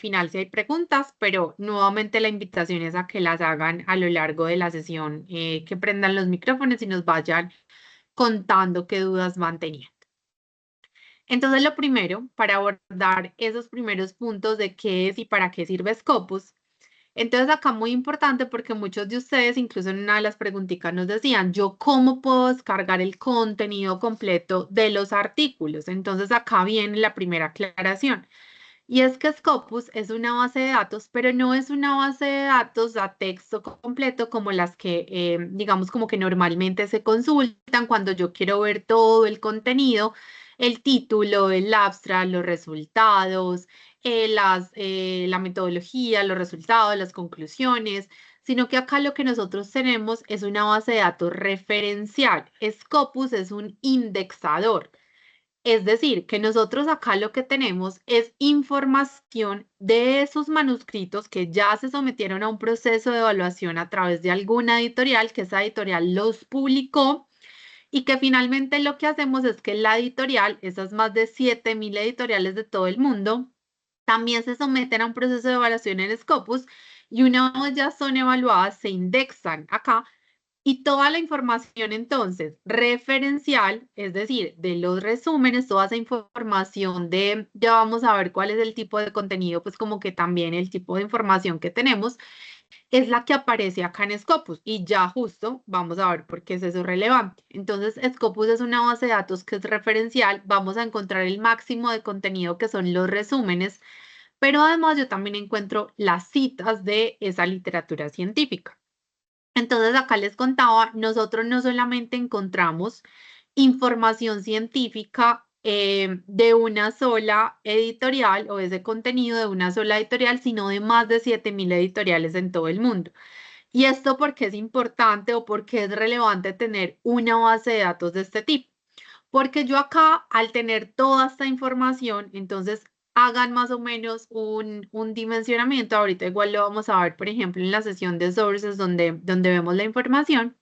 final si hay preguntas, pero nuevamente la invitación es a que las hagan a lo largo de la sesión, que prendan los micrófonos y nos vayan contando qué dudas van teniendo. Entonces, lo primero, para abordar esos primeros puntos de qué es y para qué sirve Scopus, entonces acá muy importante porque muchos de ustedes, incluso en una de las preguntitas nos decían, yo cómo puedo descargar el contenido completo de los artículos. Entonces acá viene la primera aclaración. Y es que Scopus es una base de datos, pero no es una base de datos a texto completo como las que, digamos, como que normalmente se consultan cuando yo quiero ver todo el contenido, el título, el abstract, los resultados, la metodología, los resultados, las conclusiones, sino que acá lo que nosotros tenemos es una base de datos referencial. Scopus es un indexador. Es decir, que nosotros acá lo que tenemos es información de esos manuscritos que ya se sometieron a un proceso de evaluación a través de alguna editorial, que esa editorial los publicó y que finalmente lo que hacemos es que la editorial, esas más de 7.000 editoriales de todo el mundo, también se someten a un proceso de evaluación en Scopus y una vez ya son evaluadas, se indexan acá y toda la información entonces referencial, es decir, de los resúmenes, toda esa información de, ya vamos a ver cuál es el tipo de contenido, pues como que también el tipo de información que tenemos, es la que aparece acá en Scopus. Y ya justo vamos a ver por qué es eso relevante. Entonces, Scopus es una base de datos que es referencial, vamos a encontrar el máximo de contenido que son los resúmenes, pero además yo también encuentro las citas de esa literatura científica. Entonces, acá les contaba, nosotros no solamente encontramos información científica de una sola editorial o ese contenido de una sola editorial, sino de más de 7.000 editoriales en todo el mundo. ¿Y esto por qué es importante o por qué es relevante tener una base de datos de este tipo? Porque yo acá, al tener toda esta información, entonces hagan más o menos un dimensionamiento. Ahorita igual lo vamos a ver, por ejemplo, en la sesión de sources donde vemos la información.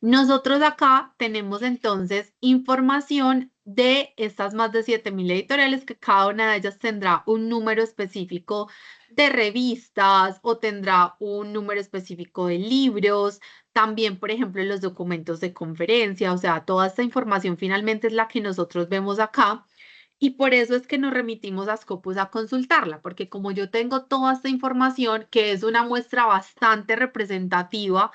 Nosotros acá tenemos entonces información de estas más de 7.000 editoriales que cada una de ellas tendrá un número específico de revistas o tendrá un número específico de libros, también, por ejemplo, los documentos de conferencia, o sea, toda esta información finalmente es la que nosotros vemos acá. Y por eso es que nos remitimos a Scopus a consultarla, porque como yo tengo toda esta información, que es una muestra bastante representativa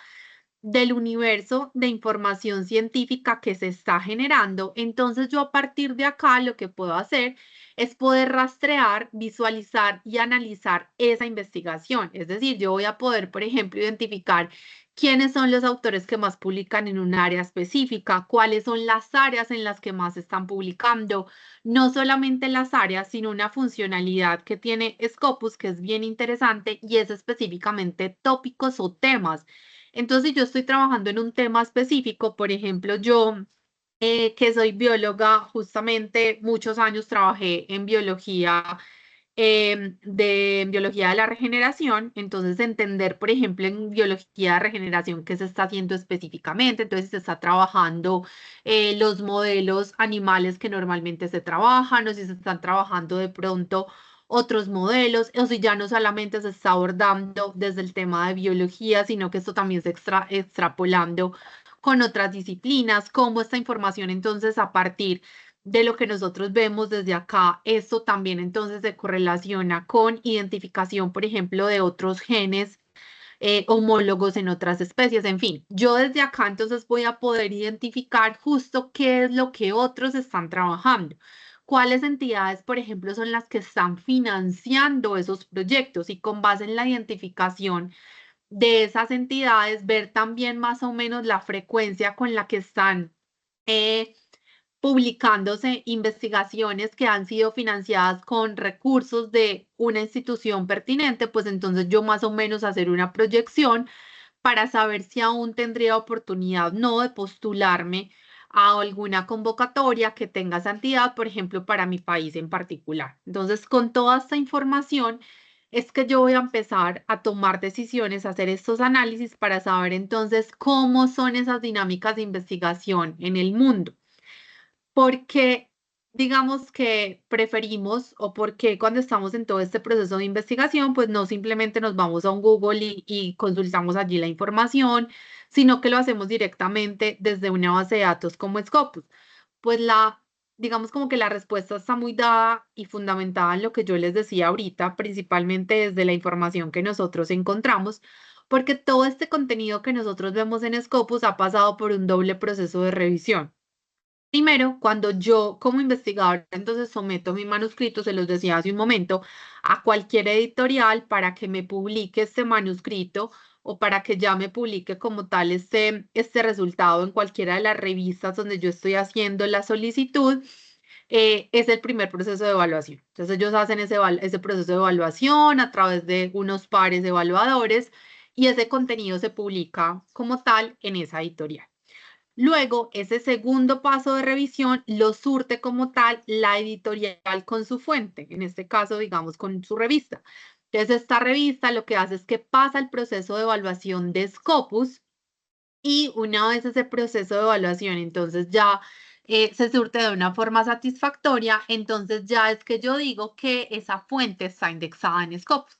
del universo de información científica que se está generando. Entonces yo a partir de acá lo que puedo hacer es poder rastrear, visualizar y analizar esa investigación. Es decir, yo voy a poder, por ejemplo, identificar quiénes son los autores que más publican en un área específica, cuáles son las áreas en las que más están publicando, no solamente las áreas, sino una funcionalidad que tiene Scopus que es bien interesante y es específicamente tópicos o temas. Entonces, si yo estoy trabajando en un tema específico, por ejemplo, yo que soy bióloga, justamente muchos años trabajé en biología, biología de la regeneración, entonces entender, por ejemplo, en biología de regeneración qué se está haciendo específicamente, entonces se está trabajando los modelos animales que normalmente se trabajan, o si se están trabajando de pronto otros modelos, o si ya no solamente se está abordando desde el tema de biología, sino que esto también se extrapolando con otras disciplinas, cómo esta información entonces a partir de lo que nosotros vemos desde acá, esto también entonces se correlaciona con identificación, por ejemplo, de otros genes homólogos en otras especies, en fin, yo desde acá entonces voy a poder identificar justo qué es lo que otros están trabajando. ¿Cuáles entidades, por ejemplo, son las que están financiando esos proyectos? Y con base en la identificación de esas entidades, ver también más o menos la frecuencia con la que están eh, publicándose investigaciones que han sido financiadas con recursos de una institución pertinente, pues entonces yo más o menos hacer una proyección para saber si aún tendría oportunidad no de postularme a alguna convocatoria que tenga esa entidad, por ejemplo, para mi país en particular. Entonces, con toda esta información es que yo voy a empezar a tomar decisiones, a hacer estos análisis para saber entonces cómo son esas dinámicas de investigación en el mundo. Porque digamos que preferimos o por qué cuando estamos en todo este proceso de investigación, pues no simplemente nos vamos a un Google y consultamos allí la información, sino que lo hacemos directamente desde una base de datos como Scopus. Pues digamos como que la respuesta está muy dada y fundamentada en lo que yo les decía ahorita, principalmente desde la información que nosotros encontramos, porque todo este contenido que nosotros vemos en Scopus ha pasado por un doble proceso de revisión. Primero, cuando yo como investigadora entonces someto mi manuscrito, se los decía hace un momento, a cualquier editorial para que me publique este manuscrito o para que ya me publique como tal este resultado en cualquiera de las revistas donde yo estoy haciendo la solicitud, es el primer proceso de evaluación. Entonces ellos hacen ese proceso de evaluación a través de unos pares evaluadores y ese contenido se publica como tal en esa editorial. Luego, ese segundo paso de revisión lo surte como tal la editorial con su fuente, en este caso, digamos, con su revista. Entonces, esta revista lo que hace es que pasa el proceso de evaluación de Scopus y una vez ese proceso de evaluación, entonces ya se surte de una forma satisfactoria, entonces ya es que yo digo que esa fuente está indexada en Scopus.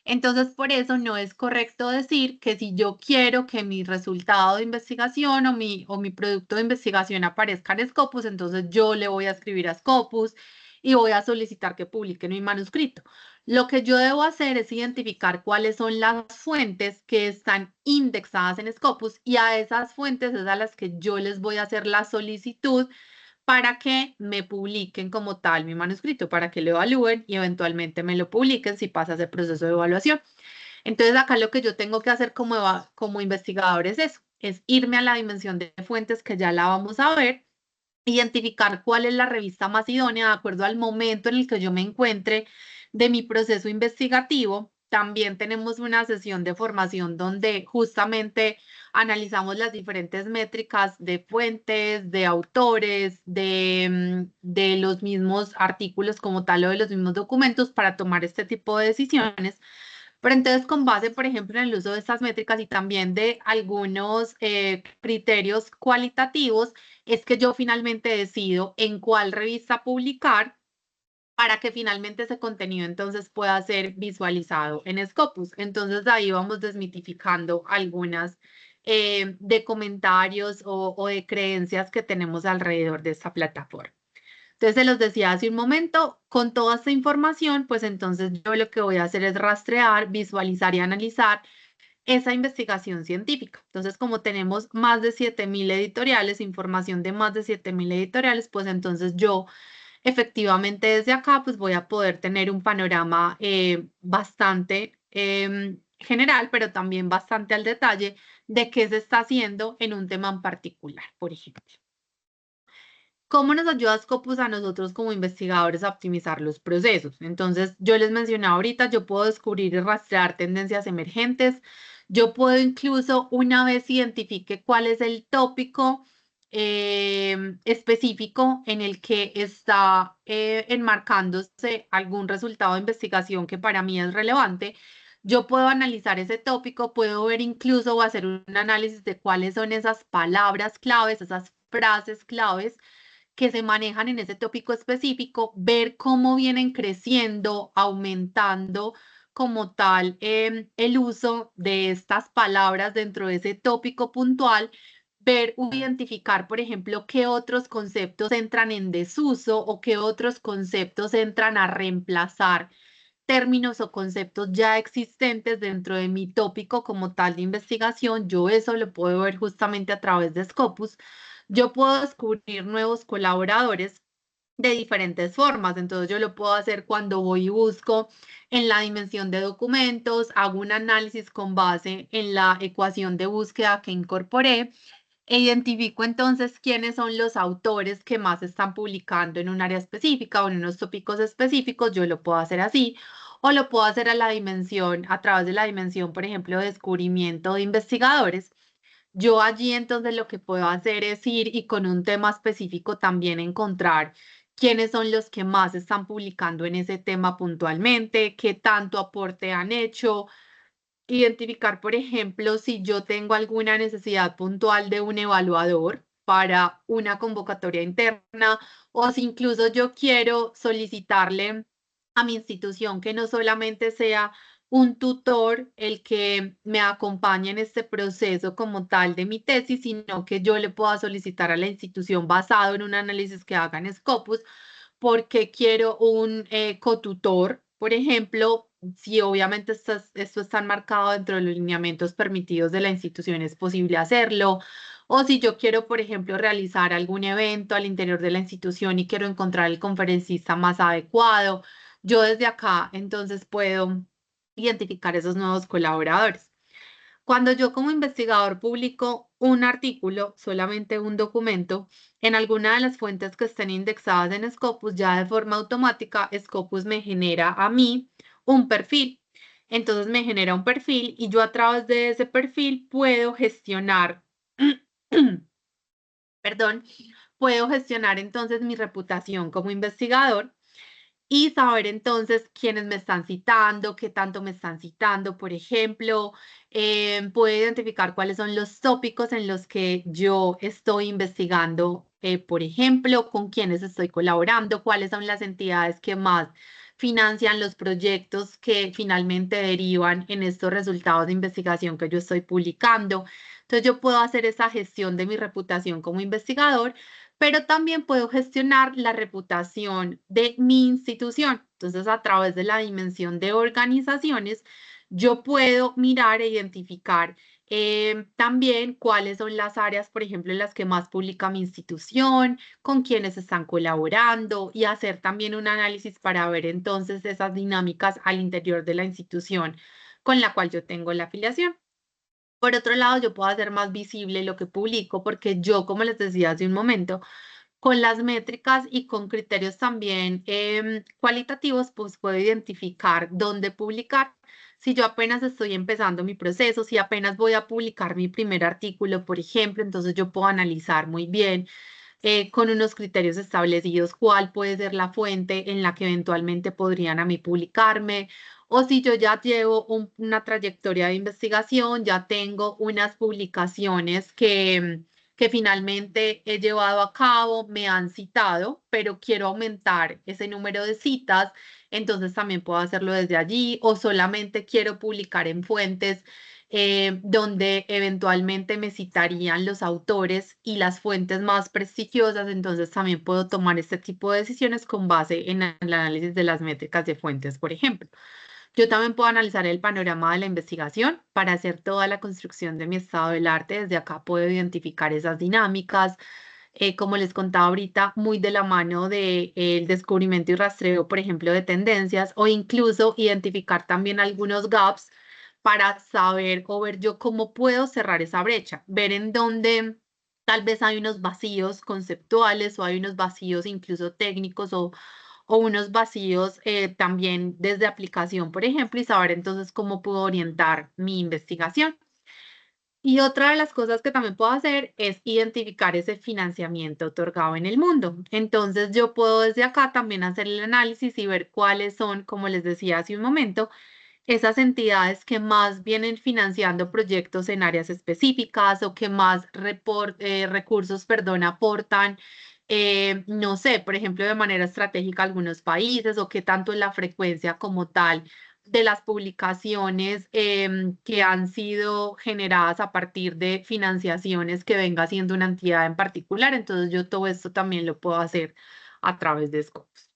Entonces, por eso no es correcto decir que si yo quiero que mi resultado de investigación o mi producto de investigación aparezca en Scopus, entonces yo le voy a escribir a Scopus y voy a solicitar que publiquen mi manuscrito. Lo que yo debo hacer es identificar cuáles son las fuentes que están indexadas en Scopus y a esas fuentes es a las que yo les voy a hacer la solicitud para que me publiquen como tal mi manuscrito, para que lo evalúen y eventualmente me lo publiquen si pasa ese proceso de evaluación. Entonces acá lo que yo tengo que hacer como investigador es eso, es irme a la dimensión de fuentes que ya la vamos a ver, identificar cuál es la revista más idónea de acuerdo al momento en el que yo me encuentre de mi proceso investigativo. También tenemos una sesión de formación donde justamente analizamos las diferentes métricas de fuentes, de autores, de los mismos artículos como tal o de los mismos documentos para tomar este tipo de decisiones. Pero entonces, con base, por ejemplo, en el uso de estas métricas y también de algunos criterios cualitativos, es que yo finalmente decido en cuál revista publicar para que finalmente ese contenido entonces pueda ser visualizado en Scopus. Entonces, ahí vamos desmitificando algunas de comentarios o de creencias que tenemos alrededor de esta plataforma. Entonces, se los decía hace un momento, con toda esta información, pues entonces yo lo que voy a hacer es rastrear, visualizar y analizar esa investigación científica. Entonces, como tenemos más de 7.000 editoriales, información de más de 7.000 editoriales, pues entonces yo efectivamente desde acá pues voy a poder tener un panorama bastante general, pero también bastante al detalle de qué se está haciendo en un tema en particular, por ejemplo. ¿Cómo nos ayuda Scopus a nosotros como investigadores a optimizar los procesos? Entonces, yo les mencionaba ahorita, yo puedo descubrir y rastrear tendencias emergentes. Yo puedo incluso, una vez identifique cuál es el tópico específico en el que está enmarcándose algún resultado de investigación que para mí es relevante, yo puedo analizar ese tópico, puedo ver incluso o hacer un análisis de cuáles son esas palabras claves, esas frases claves que se manejan en ese tópico específico, ver cómo vienen creciendo, aumentando como tal el uso de estas palabras dentro de ese tópico puntual, ver, identificar, por ejemplo, qué otros conceptos entran en desuso o qué otros conceptos entran a reemplazar términos o conceptos ya existentes dentro de mi tópico como tal de investigación. Yo eso lo puedo ver justamente a través de Scopus. Yo puedo descubrir nuevos colaboradores de diferentes formas. Entonces yo lo puedo hacer cuando voy y busco en la dimensión de documentos, hago un análisis con base en la ecuación de búsqueda que incorporé e identifico entonces quiénes son los autores que más están publicando en un área específica o en unos tópicos específicos. Yo lo puedo hacer así o lo puedo hacer a través de la dimensión, por ejemplo, de descubrimiento de investigadores. Yo allí entonces lo que puedo hacer es ir y con un tema específico también encontrar quiénes son los que más están publicando en ese tema puntualmente, qué tanto aporte han hecho, identificar, por ejemplo, si yo tengo alguna necesidad puntual de un evaluador. para una convocatoria interna, o si incluso yo quiero solicitarle a mi institución que no solamente sea un tutor el que me acompañe en este proceso como tal de mi tesis, sino que yo le pueda solicitar a la institución basado en un análisis que haga en Scopus, porque quiero un cotutor, por ejemplo, si obviamente esto está enmarcado dentro de los lineamientos permitidos de la institución, es posible hacerlo. O si yo quiero, por ejemplo, realizar algún evento al interior de la institución y quiero encontrar el conferencista más adecuado, yo desde acá entonces puedo identificar esos nuevos colaboradores. Cuando yo como investigador publico un artículo, solamente un documento, en alguna de las fuentes que estén indexadas en Scopus, ya de forma automática, Scopus me genera a mí un perfil. Entonces me genera un perfil y yo a través de ese perfil puedo gestionar, perdón, puedo gestionar entonces mi reputación como investigador y saber entonces quiénes me están citando, qué tanto me están citando, por ejemplo, puedo identificar cuáles son los tópicos en los que yo estoy investigando, por ejemplo, con quiénes estoy colaborando, cuáles son las entidades que más financian los proyectos que finalmente derivan en estos resultados de investigación que yo estoy publicando. Entonces yo puedo hacer esa gestión de mi reputación como investigador, pero también puedo gestionar la reputación de mi institución. Entonces, a través de la dimensión de organizaciones, yo puedo mirar e identificar también cuáles son las áreas, por ejemplo, en las que más publica mi institución, con quiénes están colaborando y hacer también un análisis para ver entonces esas dinámicas al interior de la institución con la cual yo tengo la afiliación. Por otro lado, yo puedo hacer más visible lo que publico porque yo, como les decía hace un momento, con las métricas y con criterios también cualitativos, pues puedo identificar dónde publicar. Si yo apenas estoy empezando mi proceso, si apenas voy a publicar mi primer artículo, por ejemplo, entonces yo puedo analizar muy bien con unos criterios establecidos cuál puede ser la fuente en la que eventualmente podrían a mí publicarme. O si yo ya llevo una trayectoria de investigación, ya tengo unas publicaciones que finalmente he llevado a cabo, me han citado, pero quiero aumentar ese número de citas, entonces también puedo hacerlo desde allí o solamente quiero publicar en fuentes donde eventualmente me citarían los autores y las fuentes más prestigiosas, entonces también puedo tomar este tipo de decisiones con base en el análisis de las métricas de fuentes, por ejemplo. Yo también puedo analizar el panorama de la investigación para hacer toda la construcción de mi estado del arte. Desde acá puedo identificar esas dinámicas, como les contaba ahorita, muy de la mano del descubrimiento y rastreo, por ejemplo, de tendencias o incluso identificar también algunos gaps para saber o ver yo cómo puedo cerrar esa brecha, ver en dónde tal vez hay unos vacíos conceptuales o hay unos vacíos incluso técnicos o unos vacíos también desde aplicación, por ejemplo, y saber entonces cómo puedo orientar mi investigación. Y otra de las cosas que también puedo hacer es identificar ese financiamiento otorgado en el mundo. Entonces yo puedo desde acá también hacer el análisis y ver cuáles son, como les decía hace un momento, esas entidades que más vienen financiando proyectos en áreas específicas o que más recursos, perdón, aportan, no sé, por ejemplo, de manera estratégica a algunos países o qué tanto es la frecuencia como tal de las publicaciones que han sido generadas a partir de financiaciones que venga siendo una entidad en particular. Entonces yo todo esto también lo puedo hacer a través de Scopus.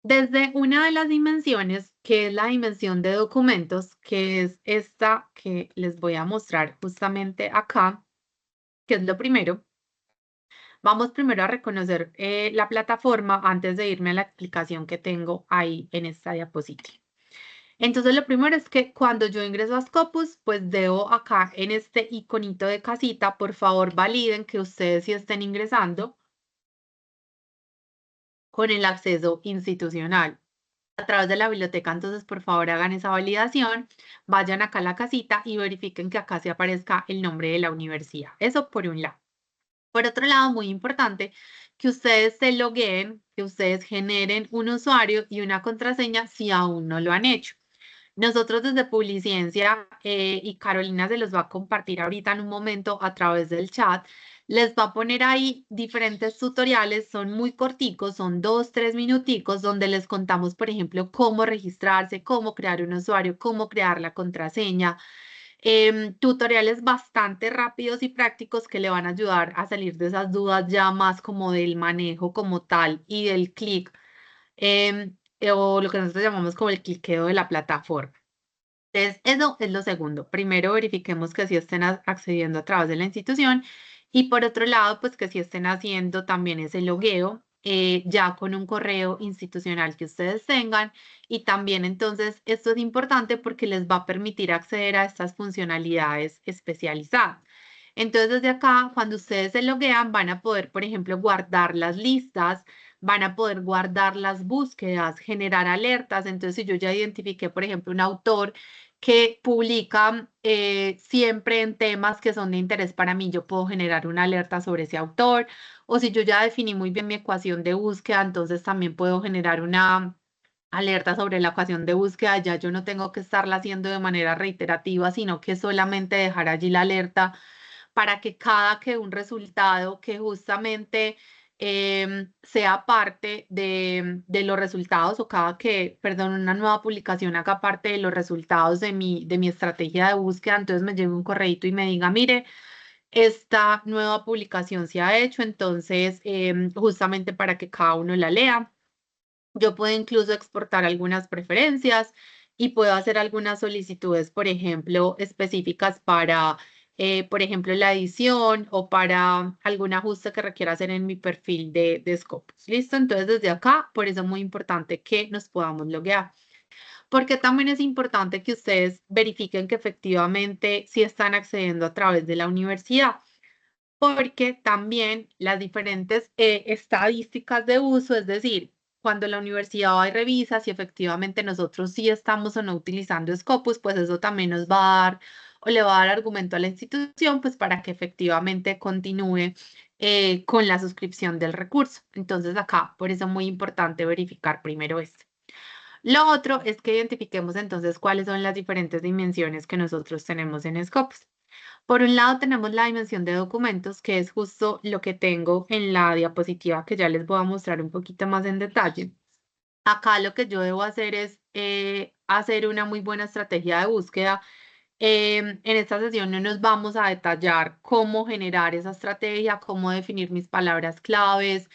Desde una de las dimensiones, que es la dimensión de documentos, que es esta que les voy a mostrar justamente acá, que es lo primero, vamos primero a reconocer la plataforma antes de irme a la explicación que tengo ahí en esta diapositiva. Entonces, lo primero es que cuando yo ingreso a Scopus, pues debo acá en este iconito de casita, por favor validen que ustedes sí estén ingresando con el acceso institucional a través de la biblioteca, entonces por favor hagan esa validación, vayan acá a la casita y verifiquen que acá sí aparezca el nombre de la universidad. Eso por un lado. Por otro lado, muy importante que ustedes se logueen, que ustedes generen un usuario y una contraseña si aún no lo han hecho. Nosotros desde Publiciencia, y Carolina se los va a compartir ahorita en un momento a través del chat, les va a poner ahí diferentes tutoriales, son muy corticos, son 2, 3 minuticos, donde les contamos, por ejemplo, cómo registrarse, cómo crear un usuario, cómo crear la contraseña. Tutoriales bastante rápidos y prácticos que le van a ayudar a salir de esas dudas ya más como del manejo como tal y del clic, o lo que nosotros llamamos como el cliqueo de la plataforma. Entonces, eso es lo segundo. Primero, verifiquemos que sí estén accediendo a través de la institución y por otro lado, pues que sí estén haciendo también ese logueo ya con un correo institucional que ustedes tengan y también entonces esto es importante porque les va a permitir acceder a estas funcionalidades especializadas. Entonces, desde acá, cuando ustedes se loguean, van a poder, por ejemplo, guardar las listas, van a poder guardar las búsquedas, generar alertas. Entonces, si yo ya identifiqué, por ejemplo, un autor que publica siempre en temas que son de interés para mí, yo puedo generar una alerta sobre ese autor. O si yo ya definí muy bien mi ecuación de búsqueda, entonces también puedo generar una alerta sobre la ecuación de búsqueda. Ya yo no tengo que estarla haciendo de manera reiterativa, sino que solamente dejar allí la alerta para que cada que un resultado que justamente sea parte de los resultados o cada que, perdón, una nueva publicación haga parte de los resultados de mi estrategia de búsqueda, entonces me llegue un correíto y me diga, mire, esta nueva publicación se ha hecho, entonces justamente para que cada uno la lea. Yo puedo incluso exportar algunas preferencias y puedo hacer algunas solicitudes, por ejemplo, específicas para, por ejemplo, la edición o para algún ajuste que requiera hacer en mi perfil de Scopus. ¿Listo? Entonces, desde acá, por eso es muy importante que nos podamos loguear. Porque también es importante que ustedes verifiquen que efectivamente sí están accediendo a través de la universidad porque también las diferentes estadísticas de uso, es decir, cuando la universidad va y revisa si efectivamente nosotros sí estamos o no utilizando Scopus, pues eso también nos va a dar o le va a dar argumento a la institución, pues para que efectivamente continúe con la suscripción del recurso. Entonces acá, por eso es muy importante verificar primero esto. Lo otro es que identifiquemos entonces cuáles son las diferentes dimensiones que nosotros tenemos en Scopus. Por un lado tenemos la dimensión de documentos, que es justo lo que tengo en la diapositiva que ya les voy a mostrar un poquito más en detalle. Acá lo que yo debo hacer es hacer una muy buena estrategia de búsqueda. En esta sesión no nos vamos a detallar cómo generar esa estrategia, cómo definir mis palabras claves,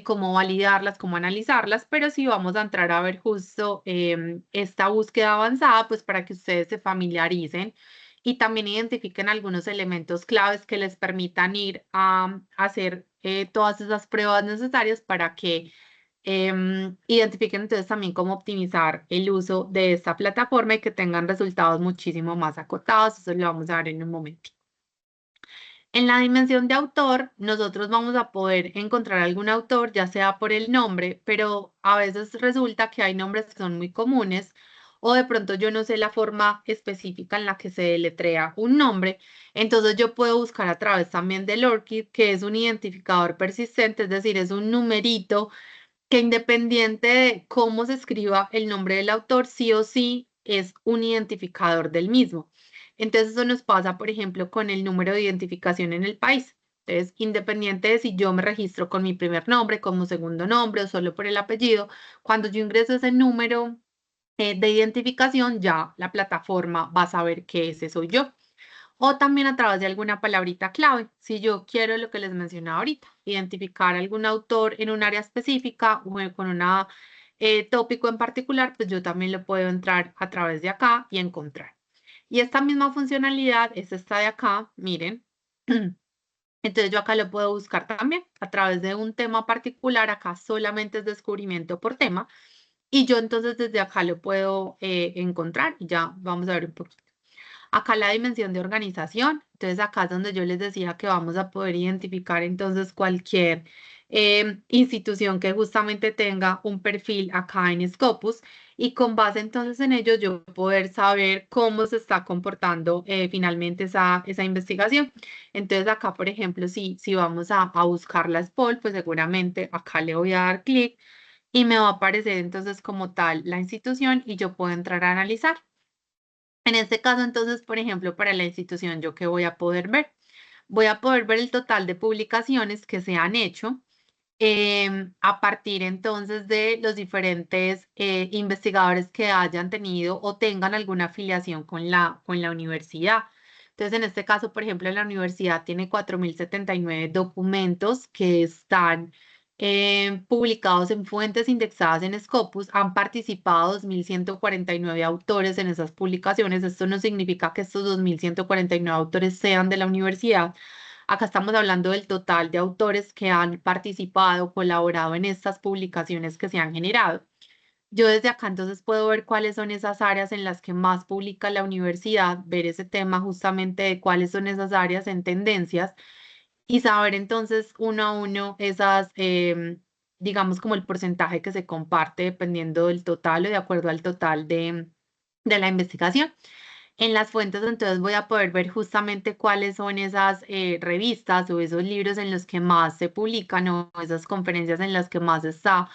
cómo validarlas, cómo analizarlas, pero sí vamos a entrar a ver justo esta búsqueda avanzada, pues para que ustedes se familiaricen y también identifiquen algunos elementos claves que les permitan ir a hacer todas esas pruebas necesarias para que identifiquen entonces también cómo optimizar el uso de esta plataforma y que tengan resultados muchísimo más acotados. Eso lo vamos a ver en un momento. En la dimensión de autor, nosotros vamos a poder encontrar algún autor, ya sea por el nombre, pero a veces resulta que hay nombres que son muy comunes o de pronto yo no sé la forma específica en la que se deletrea un nombre. Entonces yo puedo buscar a través también del ORCID, que es un identificador persistente, es decir, es un numerito que independiente de cómo se escriba el nombre del autor, sí o sí es un identificador del mismo. Entonces, eso nos pasa, por ejemplo, con el número de identificación en el país. Entonces, independiente de si yo me registro con mi primer nombre, como segundo nombre o solo por el apellido, cuando yo ingreso ese número de identificación, ya la plataforma va a saber que ese soy yo o también a través de alguna palabrita clave. Si yo quiero lo que les mencionaba ahorita, identificar algún autor en un área específica o con un tópico en particular, pues yo también lo puedo entrar a través de acá y encontrar. Y esta misma funcionalidad es esta de acá, miren. Entonces yo acá lo puedo buscar también a través de un tema particular. Acá solamente es descubrimiento por tema. Y yo entonces desde acá lo puedo encontrar y ya vamos a ver un poquito. Acá la dimensión de organización, entonces acá es donde yo les decía que vamos a poder identificar entonces cualquier institución que justamente tenga un perfil acá en Scopus y con base entonces en ello yo poder saber cómo se está comportando finalmente esa investigación. Entonces acá, por ejemplo, si vamos a buscar la SPOL, pues seguramente acá le voy a dar clic y me va a aparecer entonces como tal la institución y yo puedo entrar a analizar. En este caso, entonces, por ejemplo, para la institución, ¿yo qué voy a poder ver? Voy a poder ver el total de publicaciones que se han hecho a partir entonces de los diferentes investigadores que hayan tenido o tengan alguna afiliación con la universidad. Entonces, en este caso, por ejemplo, la universidad tiene 4.079 documentos que están publicados en fuentes indexadas en Scopus. Han participado 2.149 autores en esas publicaciones. Esto no significa que estos 2.149 autores sean de la universidad. Acá estamos hablando del total de autores que han participado, colaborado en estas publicaciones que se han generado. Yo desde acá entonces puedo ver cuáles son esas áreas en las que más publica la universidad, ver ese tema justamente de cuáles son esas áreas en tendencias y saber entonces uno a uno esas, digamos como el porcentaje que se comparte dependiendo del total o de acuerdo al total de la investigación. En las fuentes, entonces voy a poder ver justamente cuáles son esas revistas o esos libros en los que más se publican o esas conferencias en las que más se está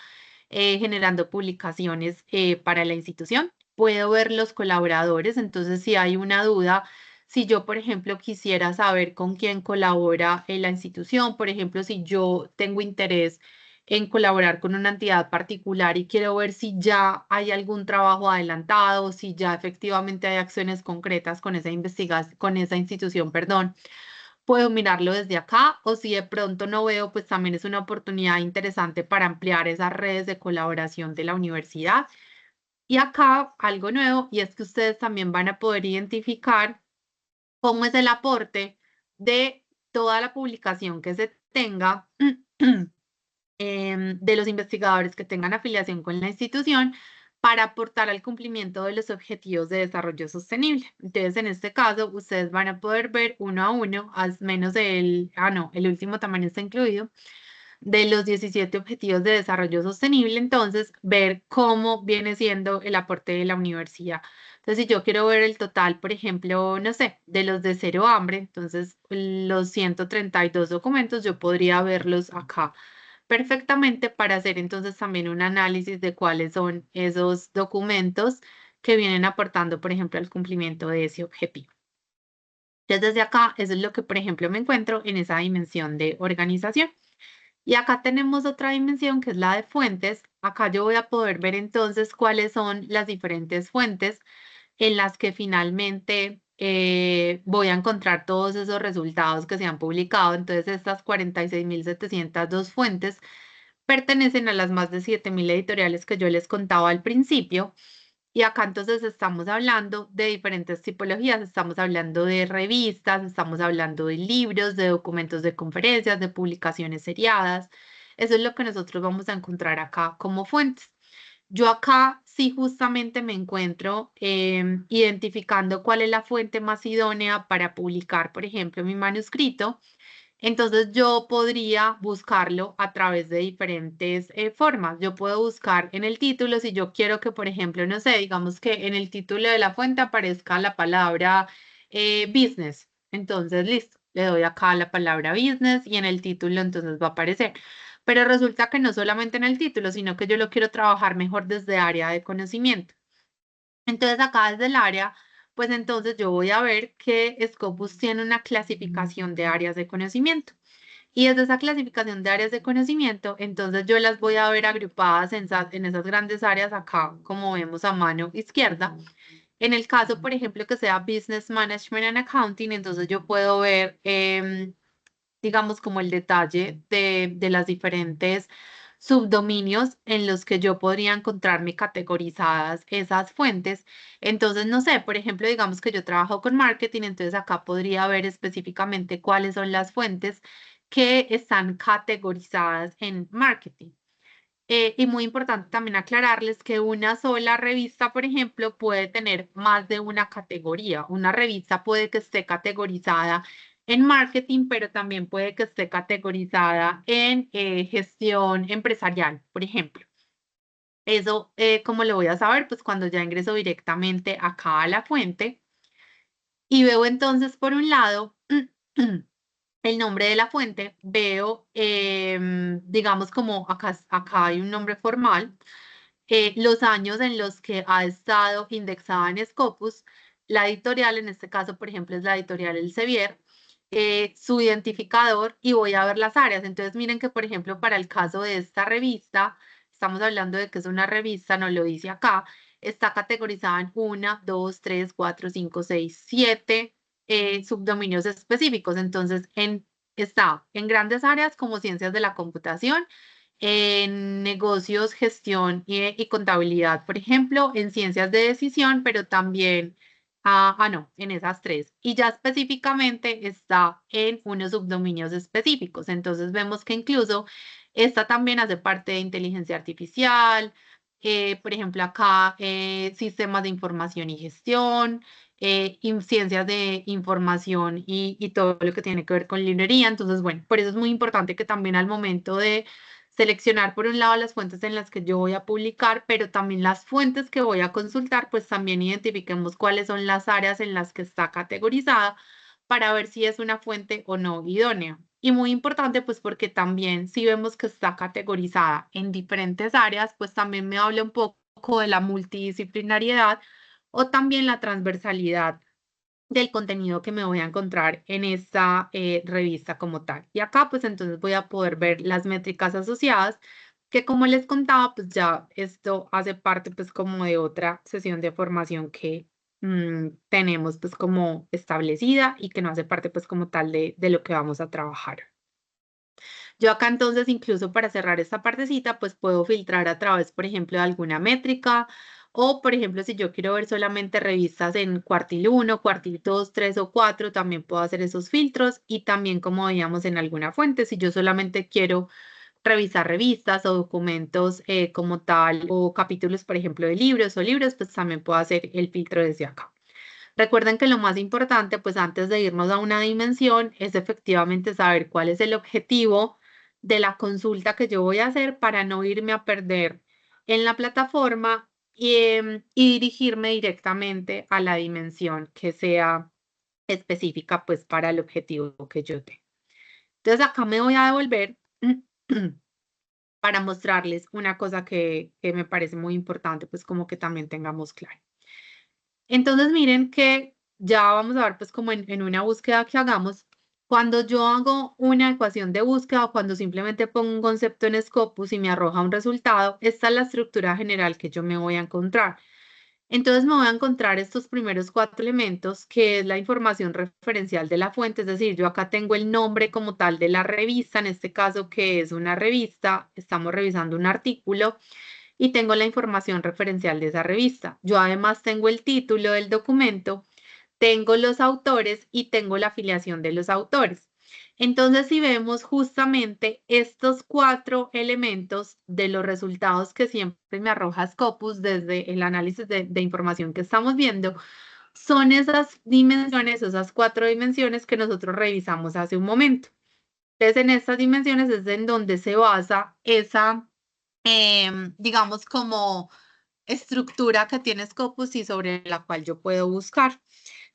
generando publicaciones para la institución. Puedo ver los colaboradores, entonces si hay una duda, si yo, por ejemplo, quisiera saber con quién colabora la institución, por ejemplo, si yo tengo interés en colaborar con una entidad particular y quiero ver si ya hay algún trabajo adelantado, si ya efectivamente hay acciones concretas con esa investigación, con esa institución, perdón, puedo mirarlo desde acá o si de pronto no veo, pues también es una oportunidad interesante para ampliar esas redes de colaboración de la universidad. Y acá algo nuevo y es que ustedes también van a poder identificar cómo es el aporte de toda la publicación que se tenga de los investigadores que tengan afiliación con la institución para aportar al cumplimiento de los objetivos de desarrollo sostenible. Entonces, en este caso, ustedes van a poder ver uno a uno, al menos no, el último también está incluido, de los 17 objetivos de desarrollo sostenible, entonces, ver cómo viene siendo el aporte de la universidad. Entonces, si yo quiero ver el total, por ejemplo, no sé, de los de cero hambre, entonces los 132 documentos, yo podría verlos acá perfectamente para hacer entonces también un análisis de cuáles son esos documentos que vienen aportando, por ejemplo, al cumplimiento de ese objetivo. Entonces, desde acá, eso es lo que, por ejemplo, me encuentro en esa dimensión de organización. Y acá tenemos otra dimensión que es la de fuentes. Acá yo voy a poder ver entonces cuáles son las diferentes fuentes en las que finalmente voy a encontrar todos esos resultados que se han publicado. Entonces, estas 46.702 fuentes pertenecen a las más de 7.000 editoriales que yo les contaba al principio. Y acá entonces estamos hablando de diferentes tipologías, estamos hablando de revistas, estamos hablando de libros, de documentos de conferencias, de publicaciones seriadas. Eso es lo que nosotros vamos a encontrar acá como fuentes. Yo acá sí justamente me encuentro identificando cuál es la fuente más idónea para publicar, por ejemplo, mi manuscrito. Entonces yo podría buscarlo a través de diferentes formas. Yo puedo buscar en el título, si yo quiero que, por ejemplo, no sé, digamos que en el título de la fuente aparezca la palabra business. Entonces, listo, le doy acá la palabra business y en el título entonces va a aparecer. Pero resulta que no solamente en el título, sino que yo lo quiero trabajar mejor desde área de conocimiento. Entonces acá desde el área, pues entonces yo voy a ver que Scopus tiene una clasificación de áreas de conocimiento. Y desde esa clasificación de áreas de conocimiento, entonces yo las voy a ver agrupadas en esas grandes áreas acá, como vemos a mano izquierda. En el caso, por ejemplo, que sea Business Management and Accounting, entonces yo puedo ver, digamos, como el detalle de las diferentes subdominios en los que yo podría encontrarme categorizadas esas fuentes. Entonces, no sé, por ejemplo, digamos que yo trabajo con marketing, entonces acá podría ver específicamente cuáles son las fuentes que están categorizadas en marketing. Y muy importante también aclararles que una sola revista, por ejemplo, puede tener más de una categoría. Una revista puede que esté categorizada en marketing, pero también puede que esté categorizada en gestión empresarial, por ejemplo. Eso, ¿cómo lo voy a saber? Pues cuando ya ingreso directamente acá a la fuente y veo entonces, por un lado, el nombre de la fuente, veo, digamos, como acá hay un nombre formal, los años en los que ha estado indexada en Scopus la editorial, en este caso, por ejemplo, es la editorial Elsevier, su identificador y voy a ver las áreas. Entonces, miren que, por ejemplo, para el caso de esta revista, estamos hablando de que es una revista, nos lo dice acá, está categorizada en 1, 2, 3, 4, 5, 6, 7 subdominios específicos. Entonces, está en grandes áreas como ciencias de la computación, en negocios, gestión y contabilidad, por ejemplo, en ciencias de decisión, pero también, no, en esas tres. Y ya específicamente está en unos subdominios específicos. Entonces vemos que incluso esta también hace parte de inteligencia artificial, por ejemplo, acá sistemas de información y gestión, ciencias de información y todo lo que tiene que ver con librería. Entonces, bueno, por eso es muy importante que también al momento de seleccionar por un lado las fuentes en las que yo voy a publicar, pero también las fuentes que voy a consultar, pues también identifiquemos cuáles son las áreas en las que está categorizada para ver si es una fuente o no idónea. Y muy importante, pues porque también si vemos que está categorizada en diferentes áreas, pues también me habla un poco de la multidisciplinariedad o también la transversalidad del contenido que me voy a encontrar en esta revista como tal. Y acá pues entonces voy a poder ver las métricas asociadas, que como les contaba, pues ya esto hace parte pues como de otra sesión de formación que tenemos pues como establecida y que no hace parte pues como tal de lo que vamos a trabajar. Yo acá entonces, incluso para cerrar esta partecita, pues puedo filtrar a través, por ejemplo, de alguna métrica o, por ejemplo, si yo quiero ver solamente revistas en cuartil 1, cuartil 2, 3 o 4, también puedo hacer esos filtros y también como veíamos en alguna fuente, si yo solamente quiero revisar revistas o documentos como tal o capítulos, por ejemplo, de libros, pues también puedo hacer el filtro desde acá. Recuerden que lo más importante, pues antes de irnos a una dimensión, es efectivamente saber cuál es el objetivo de la consulta que yo voy a hacer para no irme a perder en la plataforma y dirigirme directamente a la dimensión que sea específica, pues para el objetivo que yo tengo. Entonces acá me voy a devolver para mostrarles una cosa que me parece muy importante, pues como que también tengamos claro. Entonces, miren que ya vamos a ver, pues como en una búsqueda que hagamos, cuando yo hago una ecuación de búsqueda o cuando simplemente pongo un concepto en Scopus y me arroja un resultado, esta es la estructura general que yo me voy a encontrar. Entonces me voy a encontrar estos primeros 4 elementos, que es la información referencial de la fuente, es decir, yo acá tengo el nombre como tal de la revista, en este caso que es una revista, estamos revisando un artículo y tengo la información referencial de esa revista. Yo además tengo el título del documento, tengo los autores y tengo la afiliación de los autores. Entonces, si vemos justamente estos 4 elementos de los resultados que siempre me arroja Scopus desde el análisis de información que estamos viendo, son esas dimensiones, esas 4 dimensiones que nosotros revisamos hace un momento. Entonces, en estas dimensiones es en donde se basa esa, digamos, como estructura que tiene Scopus y sobre la cual yo puedo buscar.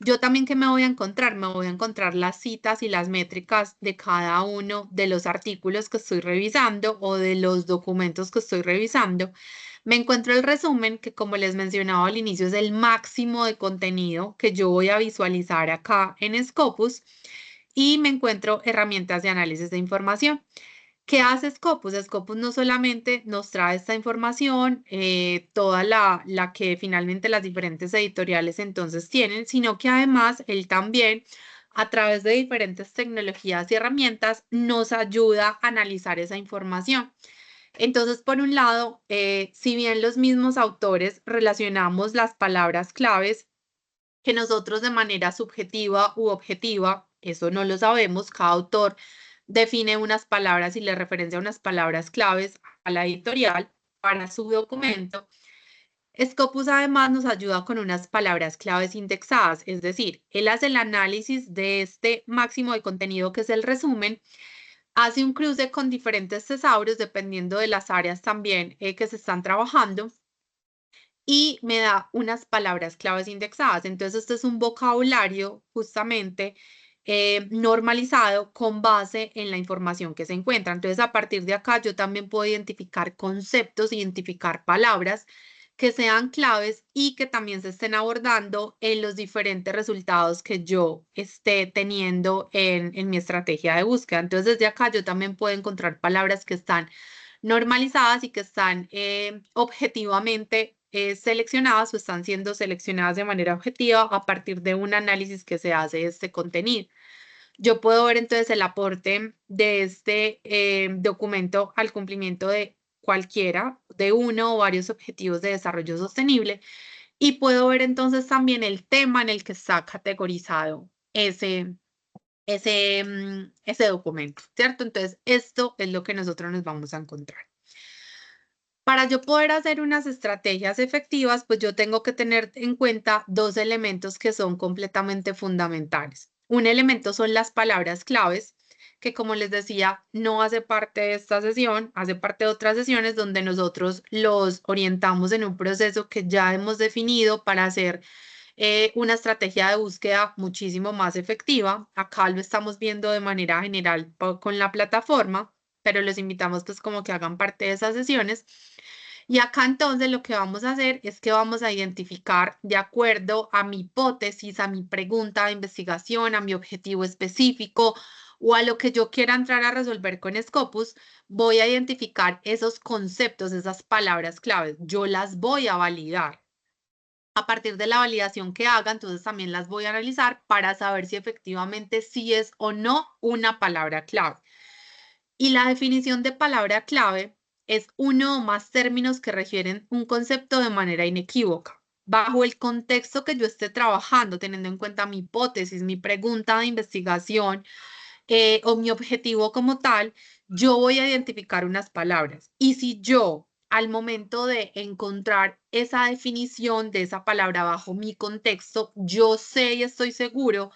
Yo también, ¿qué me voy a encontrar? Me voy a encontrar las citas y las métricas de cada uno de los artículos que estoy revisando o de los documentos que estoy revisando. Me encuentro el resumen, que como les mencionaba al inicio, es el máximo de contenido que yo voy a visualizar acá en Scopus. Y me encuentro herramientas de análisis de información. ¿Qué hace Scopus? Scopus no solamente nos trae esta información, toda la que finalmente las diferentes editoriales entonces tienen, sino que además él también, a través de diferentes tecnologías y herramientas, nos ayuda a analizar esa información. Entonces, por un lado, si bien los mismos autores relacionamos las palabras claves, que nosotros de manera subjetiva u objetiva, eso no lo sabemos, cada autor define unas palabras y le referencia unas palabras claves a la editorial para su documento. Scopus además nos ayuda con unas palabras claves indexadas, es decir, él hace el análisis de este máximo de contenido que es el resumen, hace un cruce con diferentes tesauros dependiendo de las áreas también que se están trabajando y me da unas palabras claves indexadas. Entonces, este es un vocabulario justamente normalizado con base en la información que se encuentra. Entonces, a partir de acá, yo también puedo identificar conceptos, identificar palabras que sean claves y que también se estén abordando en los diferentes resultados que yo esté teniendo en mi estrategia de búsqueda. Entonces, desde acá yo también puedo encontrar palabras que están normalizadas y que están objetivamente seleccionadas o están siendo seleccionadas de manera objetiva a partir de un análisis que se hace de este contenido. Yo puedo ver entonces el aporte de este documento al cumplimiento de cualquiera de uno o varios objetivos de desarrollo sostenible y puedo ver entonces también el tema en el que está categorizado ese documento, ¿cierto? Entonces, esto es lo que nosotros nos vamos a encontrar. Para yo poder hacer unas estrategias efectivas, pues yo tengo que tener en cuenta dos elementos que son completamente fundamentales. Un elemento son las palabras claves, que como les decía, no hace parte de esta sesión, hace parte de otras sesiones donde nosotros los orientamos en un proceso que ya hemos definido para hacer una estrategia de búsqueda muchísimo más efectiva. Acá lo estamos viendo de manera general con la plataforma, pero los invitamos pues como que hagan parte de esas sesiones. Y acá entonces lo que vamos a hacer es que vamos a identificar de acuerdo a mi hipótesis, a mi pregunta de investigación, a mi objetivo específico o a lo que yo quiera entrar a resolver con Scopus, voy a identificar esos conceptos, esas palabras claves. Yo las voy a validar. A partir de la validación que haga, entonces también las voy a analizar para saber si efectivamente sí es o no una palabra clave. Y la definición de palabra clave es uno o más términos que refieren un concepto de manera inequívoca. Bajo el contexto que yo esté trabajando, teniendo en cuenta mi hipótesis, mi pregunta de investigación o mi objetivo como tal, yo voy a identificar unas palabras. Y si yo, al momento de encontrar esa definición de esa palabra bajo mi contexto, yo sé y estoy seguro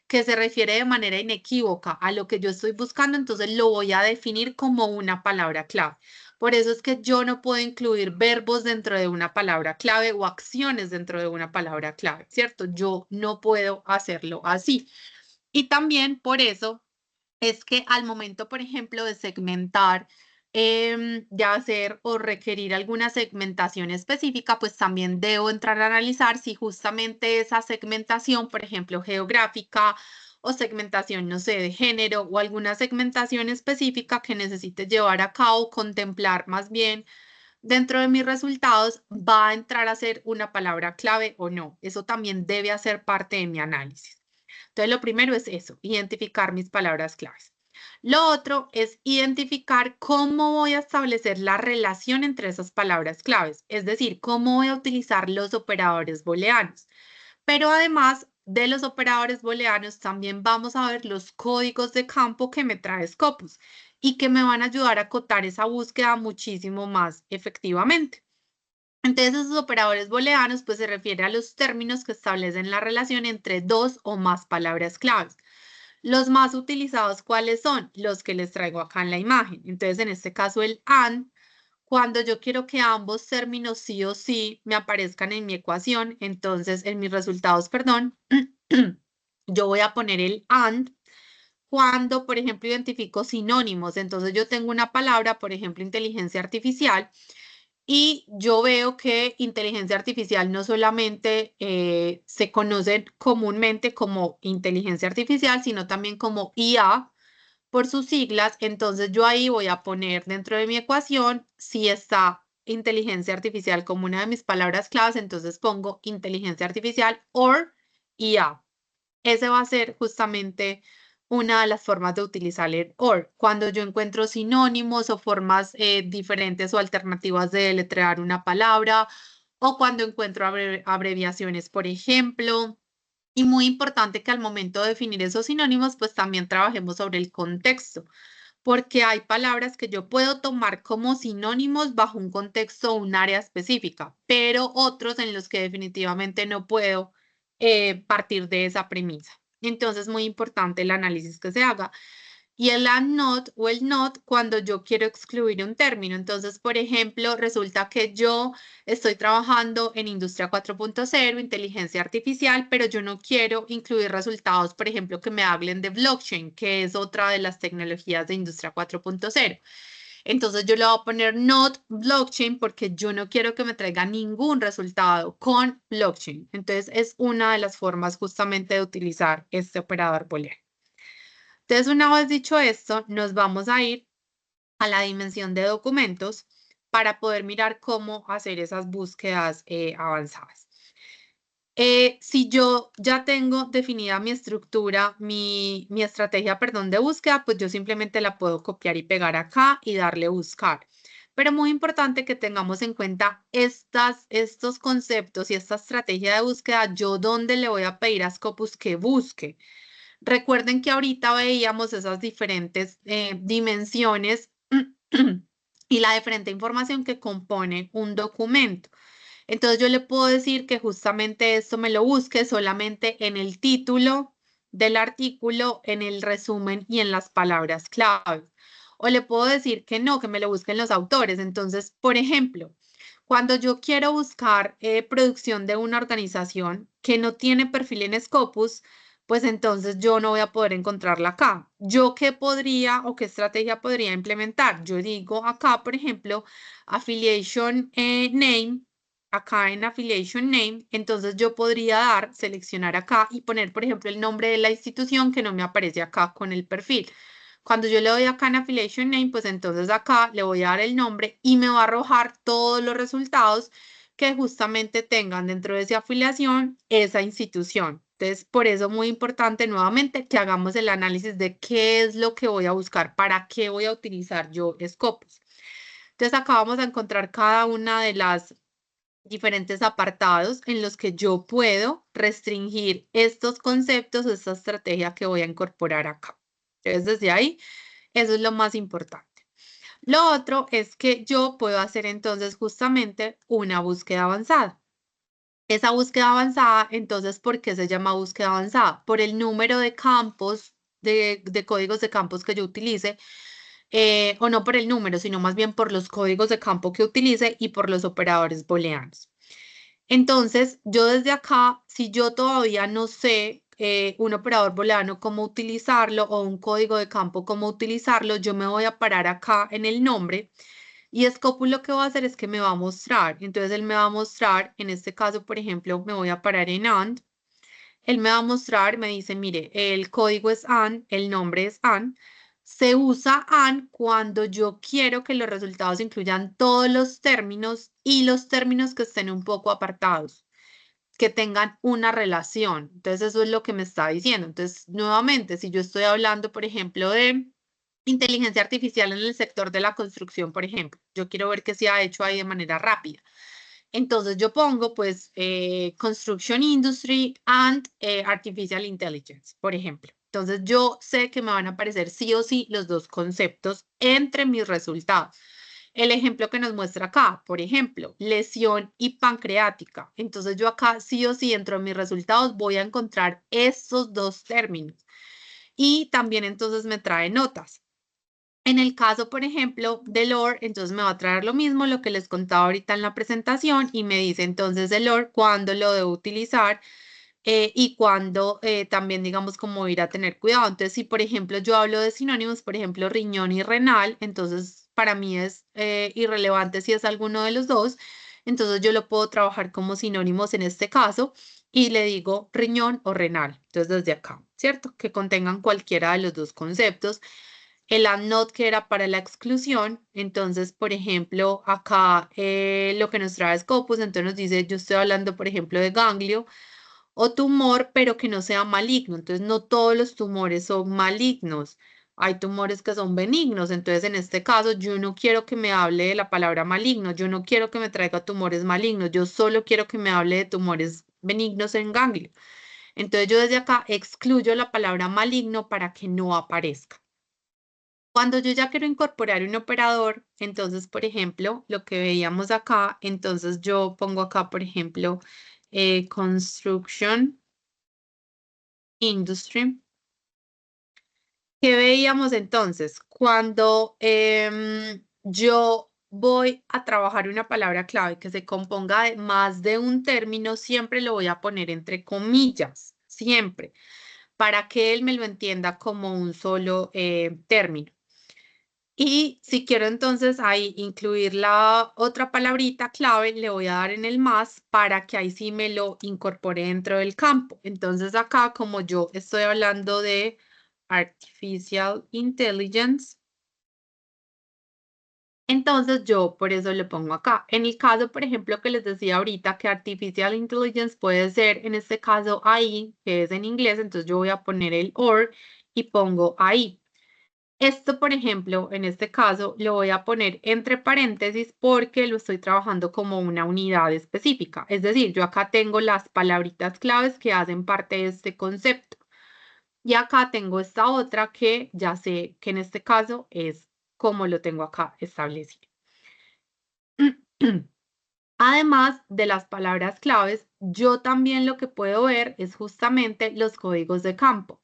que se refiere de manera inequívoca a lo que yo estoy buscando, entonces lo voy a definir como una palabra clave. Por eso es que yo no puedo incluir verbos dentro de una palabra clave o acciones dentro de una palabra clave, ¿cierto? Yo no puedo hacerlo así. Y también por eso es que al momento, por ejemplo, de segmentar, de hacer o requerir alguna segmentación específica, pues también debo entrar a analizar si justamente esa segmentación, por ejemplo, geográfica o segmentación, no sé, de género o alguna segmentación específica que necesite llevar a cabo, contemplar más bien dentro de mis resultados, va a entrar a ser una palabra clave o no. Eso también debe hacer parte de mi análisis. Entonces, lo primero es eso, identificar mis palabras claves. Lo otro es identificar cómo voy a establecer la relación entre esas palabras claves, es decir, cómo voy a utilizar los operadores booleanos. Pero además de los operadores booleanos, también vamos a ver los códigos de campo que me trae Scopus y que me van a ayudar a acotar esa búsqueda muchísimo más efectivamente. Entonces, esos operadores booleanos pues se refiere a los términos que establecen la relación entre dos o más palabras claves. Los más utilizados, ¿cuáles son? Los que les traigo acá en la imagen. Entonces, en este caso, el AND, cuando yo quiero que ambos términos sí o sí me aparezcan en mi ecuación, entonces, en mis resultados, perdón, yo voy a poner el AND cuando, por ejemplo, identifico sinónimos. Entonces, yo tengo una palabra, por ejemplo, inteligencia artificial, y yo veo que inteligencia artificial no solamente se conoce comúnmente como inteligencia artificial, sino también como IA por sus siglas. Entonces yo ahí voy a poner dentro de mi ecuación si está inteligencia artificial como una de mis palabras claves, entonces pongo inteligencia artificial or IA. Ese va a ser justamente una de las formas de utilizar el OR. Cuando yo encuentro sinónimos o formas diferentes o alternativas de deletrear una palabra, o cuando encuentro abreviaciones, por ejemplo. Y muy importante que al momento de definir esos sinónimos, pues también trabajemos sobre el contexto, porque hay palabras que yo puedo tomar como sinónimos bajo un contexto o un área específica, pero otros en los que definitivamente no puedo partir de esa premisa. Entonces, muy importante el análisis que se haga. Y el and not o el not cuando yo quiero excluir un término. Entonces, por ejemplo, resulta que yo estoy trabajando en Industria 4.0, inteligencia artificial, pero yo no quiero incluir resultados, por ejemplo, que me hablen de blockchain, que es otra de las tecnologías de Industria 4.0. Entonces yo le voy a poner not blockchain porque yo no quiero que me traiga ningún resultado con blockchain. Entonces es una de las formas justamente de utilizar este operador booleano. Entonces una vez dicho esto, nos vamos a ir a la dimensión de documentos para poder mirar cómo hacer esas búsquedas avanzadas. Si yo ya tengo definida mi estructura, mi estrategia, perdón, de búsqueda, pues yo simplemente la puedo copiar y pegar acá y darle buscar. Pero muy importante que tengamos en cuenta estos conceptos y esta estrategia de búsqueda, yo dónde le voy a pedir a Scopus que busque. Recuerden que ahorita veíamos esas diferentes dimensiones y la diferente información que compone un documento. Entonces yo le puedo decir que justamente esto me lo busque solamente en el título del artículo, en el resumen y en las palabras clave. O le puedo decir que no, que me lo busquen los autores. Entonces, por ejemplo, cuando yo quiero buscar producción de una organización que no tiene perfil en Scopus, pues entonces yo no voy a poder encontrarla acá. ¿Yo qué podría o qué estrategia podría implementar? Yo digo acá, por ejemplo, affiliation name, acá en affiliation name, entonces yo podría seleccionar acá y poner, por ejemplo, el nombre de la institución que no me aparece acá con el perfil. Cuando yo le doy acá en Affiliation Name, pues entonces acá le voy a dar el nombre y me va a arrojar todos los resultados que justamente tengan dentro de esa afiliación esa institución. Entonces, por eso muy importante nuevamente que hagamos el análisis de qué es lo que voy a buscar, para qué voy a utilizar yo Scopus. Entonces, acá vamos a encontrar cada una de las diferentes apartados en los que yo puedo restringir estos conceptos, esta estrategia que voy a incorporar acá. Entonces, desde ahí, eso es lo más importante. Lo otro es que yo puedo hacer entonces justamente una búsqueda avanzada. Esa búsqueda avanzada, entonces, ¿por qué se llama búsqueda avanzada? Por el número de campos, de códigos de campos que yo utilice, o no por el número, sino más bien por los códigos de campo que utilice y por los operadores booleanos. Entonces, yo desde acá, si yo todavía no sé un operador booleano cómo utilizarlo o un código de campo cómo utilizarlo, yo me voy a parar acá en el nombre y Scopus lo que va a hacer es que me va a mostrar. Entonces, él me va a mostrar, en este caso, por ejemplo, me voy a parar en AND. Él me va a mostrar, me dice, mire, el código es AND, el nombre es AND. Se usa AND cuando yo quiero que los resultados incluyan todos los términos y los términos que estén un poco apartados, que tengan una relación. Entonces, eso es lo que me está diciendo. Entonces, nuevamente, si yo estoy hablando, por ejemplo, de inteligencia artificial en el sector de la construcción, por ejemplo, yo quiero ver qué se ha hecho ahí de manera rápida. Entonces yo pongo pues Construction Industry and Artificial Intelligence, por ejemplo. Entonces yo sé que me van a aparecer sí o sí los dos conceptos entre mis resultados. El ejemplo que nos muestra acá, por ejemplo, lesión y pancreática. Entonces yo acá sí o sí dentro de mis resultados voy a encontrar estos dos términos. Y también entonces me trae notas. En el caso, por ejemplo, de Lore, entonces me va a traer lo mismo, lo que les contaba ahorita en la presentación, y me dice entonces de Lore cuándo lo debo utilizar y cuándo también, digamos, como ir a tener cuidado. Entonces, si por ejemplo yo hablo de sinónimos, por ejemplo, riñón y renal, entonces para mí es irrelevante si es alguno de los dos. Entonces yo lo puedo trabajar como sinónimos en este caso y le digo riñón o renal. Entonces desde acá, ¿cierto? Que contengan cualquiera de los dos conceptos. El not que era para la exclusión, entonces, por ejemplo, acá lo que nos trae Scopus, entonces nos dice, yo estoy hablando, por ejemplo, de ganglio o tumor, pero que no sea maligno. Entonces, no todos los tumores son malignos. Hay tumores que son benignos. Entonces, en este caso, yo no quiero que me hable de la palabra maligno. Yo no quiero que me traiga tumores malignos. Yo solo quiero que me hable de tumores benignos en ganglio. Entonces, yo desde acá excluyo la palabra maligno para que no aparezca. Cuando yo ya quiero incorporar un operador, entonces, por ejemplo, lo que veíamos acá, entonces yo pongo acá, por ejemplo, Construction Industry. ¿Qué veíamos entonces? Cuando yo voy a trabajar una palabra clave que se componga de más de un término, siempre lo voy a poner entre comillas, siempre, para que él me lo entienda como un solo término. Y si quiero entonces ahí incluir la otra palabrita clave, le voy a dar en el más para que ahí sí me lo incorpore dentro del campo. Entonces acá, como yo estoy hablando de Artificial Intelligence, entonces yo por eso lo pongo acá. En el caso, por ejemplo, que les decía ahorita que Artificial Intelligence puede ser, en este caso, ahí, que es en inglés, entonces yo voy a poner el or y pongo ahí. Esto, por ejemplo, en este caso, lo voy a poner entre paréntesis porque lo estoy trabajando como una unidad específica. Es decir, yo acá tengo las palabritas claves que hacen parte de este concepto. Y acá tengo esta otra que ya sé que en este caso es como lo tengo acá establecido. Además de las palabras claves, yo también lo que puedo ver es justamente los códigos de campo.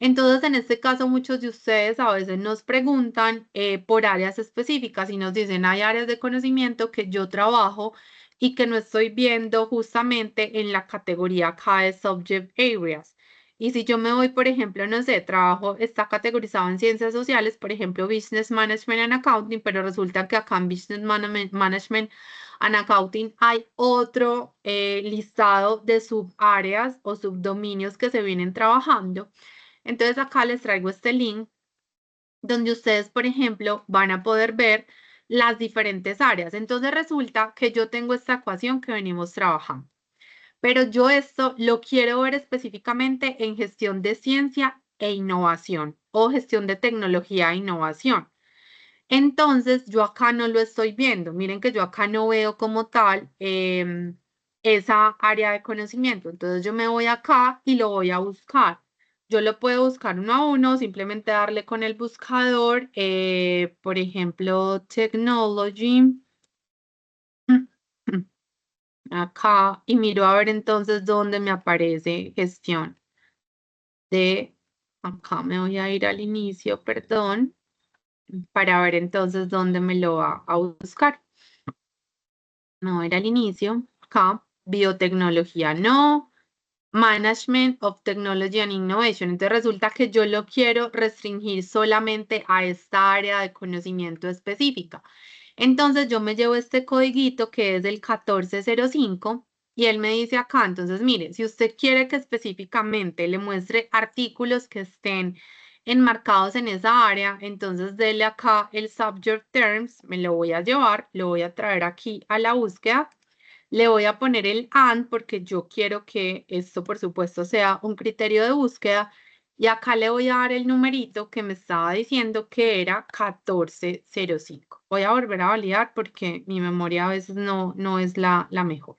Entonces, en este caso, muchos de ustedes a veces nos preguntan por áreas específicas y nos dicen, hay áreas de conocimiento que yo trabajo y que no estoy viendo justamente en la categoría acá de Subject Areas. Y si yo me voy, por ejemplo, no sé, trabajo, está categorizado en ciencias sociales, por ejemplo, Business Management and Accounting, pero resulta que acá en Business Management and Accounting hay otro listado de subáreas o subdominios que se vienen trabajando. Entonces acá les traigo este link donde ustedes, por ejemplo, van a poder ver las diferentes áreas. Entonces resulta que yo tengo esta ecuación que venimos trabajando, pero yo esto lo quiero ver específicamente en gestión de ciencia e innovación o gestión de tecnología e innovación. Entonces yo acá no lo estoy viendo. Miren que yo acá no veo como tal esa área de conocimiento. Entonces yo me voy acá y lo voy a buscar. Yo lo puedo buscar uno a uno, simplemente darle con el buscador, por ejemplo, technology, acá, y miro a ver entonces dónde me aparece gestión de, acá me voy a ir al inicio, perdón, para ver entonces dónde me lo va a buscar. No era al inicio, acá, biotecnología no, Management of Technology and Innovation. Entonces resulta que yo lo quiero restringir solamente a esta área de conocimiento específica. Entonces yo me llevo este codiguito que es el 1405 y él me dice acá, entonces mire, si usted quiere que específicamente le muestre artículos que estén enmarcados en esa área, entonces dele acá el Subject Terms, me lo voy a llevar, lo voy a traer aquí a la búsqueda. Le voy a poner el AND porque yo quiero que esto, por supuesto, sea un criterio de búsqueda. Y acá le voy a dar el numerito que me estaba diciendo que era 1405. Voy a volver a validar porque mi memoria a veces no es la mejor.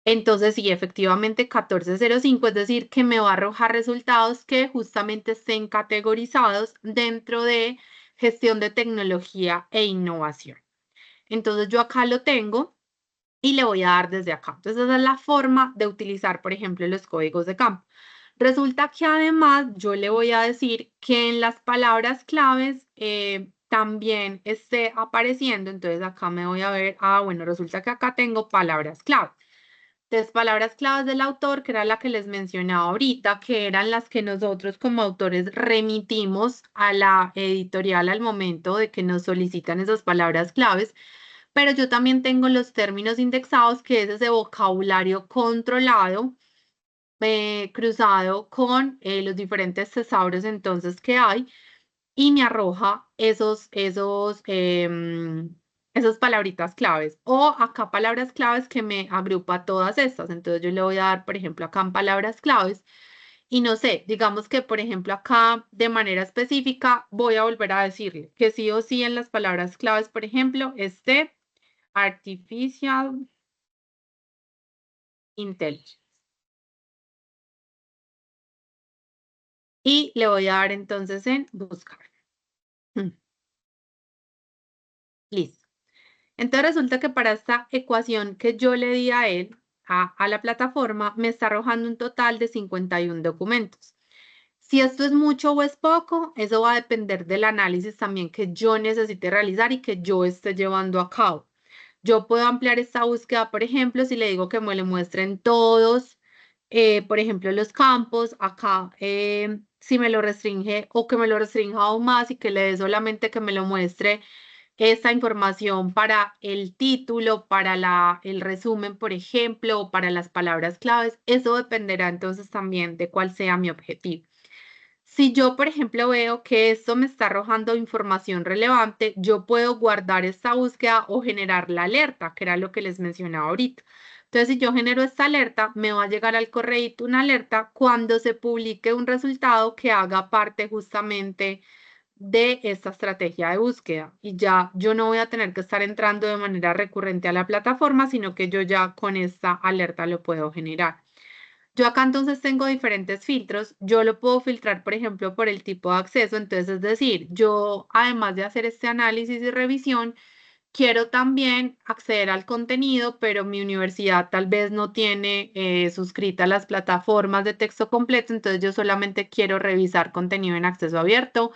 Entonces, sí, efectivamente 1405, es decir, que me va a arrojar resultados que justamente estén categorizados dentro de gestión de tecnología e innovación. Entonces, yo acá lo tengo y le voy a dar desde acá. Entonces, esa es la forma de utilizar, por ejemplo, los códigos de campo. Resulta que además yo le voy a decir que en las palabras claves también esté apareciendo. Entonces, acá me voy a ver, bueno, resulta que acá tengo palabras clave. Entonces, palabras claves del autor, que era la que les mencionaba ahorita, que eran las que nosotros como autores remitimos a la editorial al momento de que nos solicitan esas palabras claves, pero yo también tengo los términos indexados, que es ese vocabulario controlado, cruzado con los diferentes tesauros entonces que hay, y me arroja esas palabritas claves. O acá palabras claves que me agrupa todas estas. Entonces yo le voy a dar, por ejemplo, acá en palabras claves. Y no sé, digamos que, por ejemplo, acá de manera específica voy a volver a decirle que sí o sí en las palabras claves, por ejemplo, esté Artificial Intelligence. Y le voy a dar entonces en buscar. Mm, Listo. Entonces resulta que para esta ecuación que yo le di a él, a la plataforma, me está arrojando un total de 51 documentos. Si esto es mucho o es poco, eso va a depender del análisis también que yo necesite realizar y que yo esté llevando a cabo. Yo puedo ampliar esta búsqueda, por ejemplo, si le digo que me le muestren todos, por ejemplo, los campos, acá si me lo restringe o que me lo restrinja aún más y que le dé solamente que me lo muestre esta información para el título, para el resumen, por ejemplo, o para las palabras claves. Eso dependerá entonces también de cuál sea mi objetivo. Si yo, por ejemplo, veo que esto me está arrojando información relevante, yo puedo guardar esta búsqueda o generar la alerta, que era lo que les mencionaba ahorita. Entonces, si yo genero esta alerta, me va a llegar al correíto una alerta cuando se publique un resultado que haga parte justamente de esta estrategia de búsqueda. Y ya yo no voy a tener que estar entrando de manera recurrente a la plataforma, sino que yo ya con esta alerta lo puedo generar. Yo acá entonces tengo diferentes filtros. Yo lo puedo filtrar, por ejemplo, por el tipo de acceso. Entonces, es decir, yo además de hacer este análisis y revisión, quiero también acceder al contenido, pero mi universidad tal vez no tiene suscrita las plataformas de texto completo, entonces yo solamente quiero revisar contenido en acceso abierto.